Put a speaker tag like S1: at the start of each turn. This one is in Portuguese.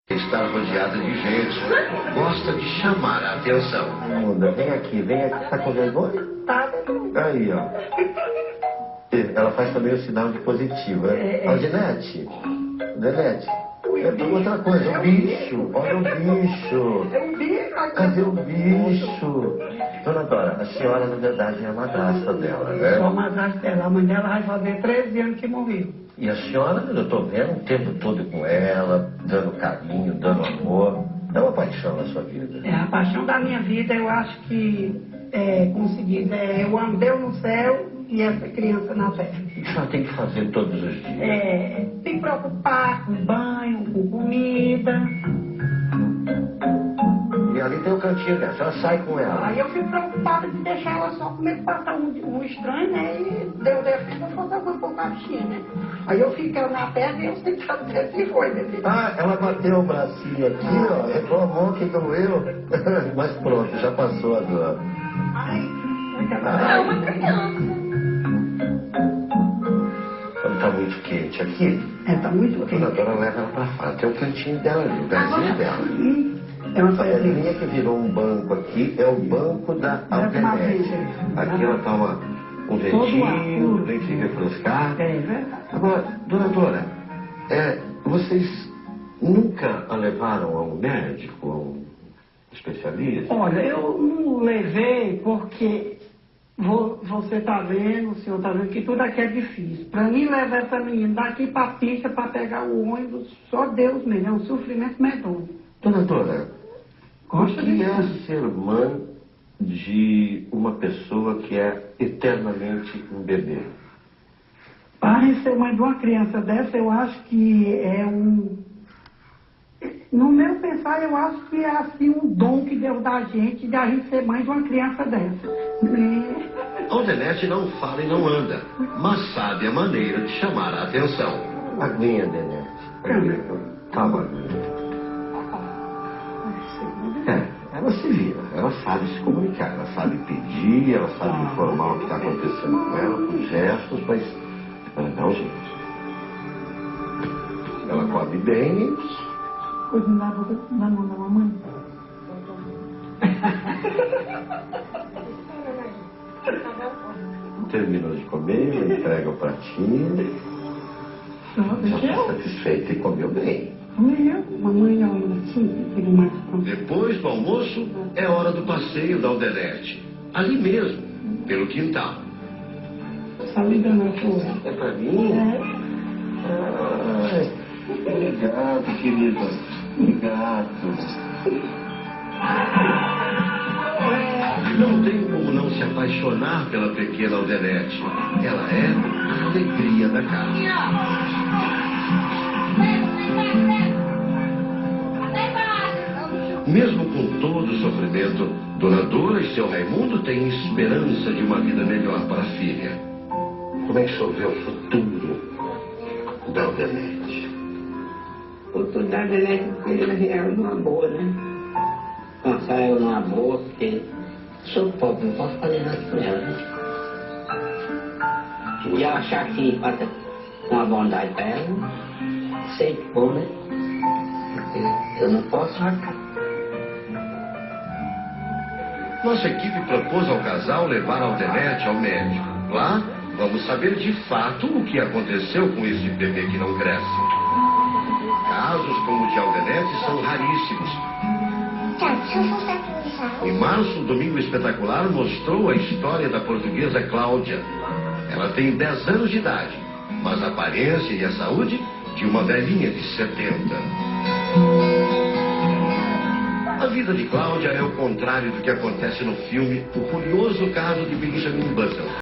S1: Está rodeada de gente, gosta de chamar a atenção.
S2: Muda, vem aqui, tá com vergonha? Tá. Aí, ó. Ela faz também o sinal de positivo. Alginete, Denete, outra coisa, o bicho, olha o bicho. Cadê o bicho? Dona Dora, a senhora, na verdade, é a madrasta dela, né?
S3: Sou a madrasta dela, a mãe dela vai fazer 13 anos que morreu.
S2: E a senhora, eu tô vendo o tempo todo com ela, dando carinho, dando amor. É uma paixão na sua vida.
S3: É a paixão da minha vida, eu acho que, como se diz, eu amo Deus no céu e essa criança na terra.
S2: O que a senhora tem que fazer todos os dias?
S3: Tem que preocupar com banho, com comida.
S2: E ali tem o cantinho dela, a senhora sai com ela.
S3: Aí eu fico preocupada de deixar ela só comer, passar um estranho, né? E Deus defende eu fazer alguma coisa pra bichinha, né? Aí eu fico na perna e eu sei que até se foi, né?
S2: Ah, ela bateu o bracinho aqui, ó, reclamou que doeu. Mas pronto, já passou a dor.
S3: É uma criança.
S2: Não tá muito quente aqui?
S3: Tá muito
S2: A
S3: quente.
S2: dona leva ela pra fora. Tem o cantinho dela ali, o pezinho dela.
S3: É uma
S2: A pedrinha que virou um banco aqui é o banco da Altenete. Aqui ela toma um ventinho, vem se refrescar.
S3: É verdade.
S2: Agora, dona Dora, vocês nunca a levaram a um médico, a um especialista?
S3: Olha, eu não levei porque você tá vendo, o senhor tá vendo que tudo aqui é difícil. Para mim levar essa menina daqui para a pista para pegar o ônibus, só Deus mesmo, é um sofrimento medonho.
S2: Dona Dora, o
S3: Gosta
S2: que é
S3: disso?
S2: ser mãe de uma pessoa que é eternamente um bebê?
S3: Para ser mãe de uma criança dessa, eu acho que no meu pensar, eu acho que é assim um dom que Deus dá a gente de a gente ser mãe de uma criança dessa.
S1: Aldenete não fala e não anda, mas sabe a maneira de chamar a atenção.
S2: Aguinha, Denete. Calma, aguinha. Ela se vira, ela sabe se comunicar, ela sabe pedir, ela sabe informar o que está acontecendo com ela, com gestos, mas ela dá um jeito. Ela come bem.
S3: Coisa na mão da mamãe.
S2: Terminou de comer, entrega o pratinho. Já está satisfeita e comeu bem.
S3: Mamãe, olha, assim, tem mais.
S1: Depois do almoço, é hora do passeio da Aldenete. Ali mesmo, pelo quintal.
S3: Tá me dando a flor.
S2: É pra mim? Ai, obrigado, querida. Obrigado.
S1: Não tem como não se apaixonar pela pequena Aldenete. Ela é a alegria da casa. Mesmo com todo o sofrimento, Dona Dora e seu Raimundo têm esperança de uma vida melhor para a filha.
S2: Como é que o senhor vê o futuro da Aldenete?
S4: O futuro da Aldenete é numa boa, né? Pensar eu numa boa, porque sou pobre, não posso fazer nada com ela, né? E ela achar que passa com a bondade para ela, sei que bom, né? Porque eu não posso marcar.
S1: Nossa equipe propôs ao casal levar a Aldenete ao médico. Lá, vamos saber de fato o que aconteceu com esse bebê que não cresce. Casos como o de Aldenete são raríssimos. Em março, o Domingo Espetacular mostrou a história da portuguesa Cláudia. Ela tem 10 anos de idade, mas a aparência e a saúde de uma velhinha de 70. A vida de Cláudia é o contrário do que acontece no filme O Curioso Caso de Benjamin Button.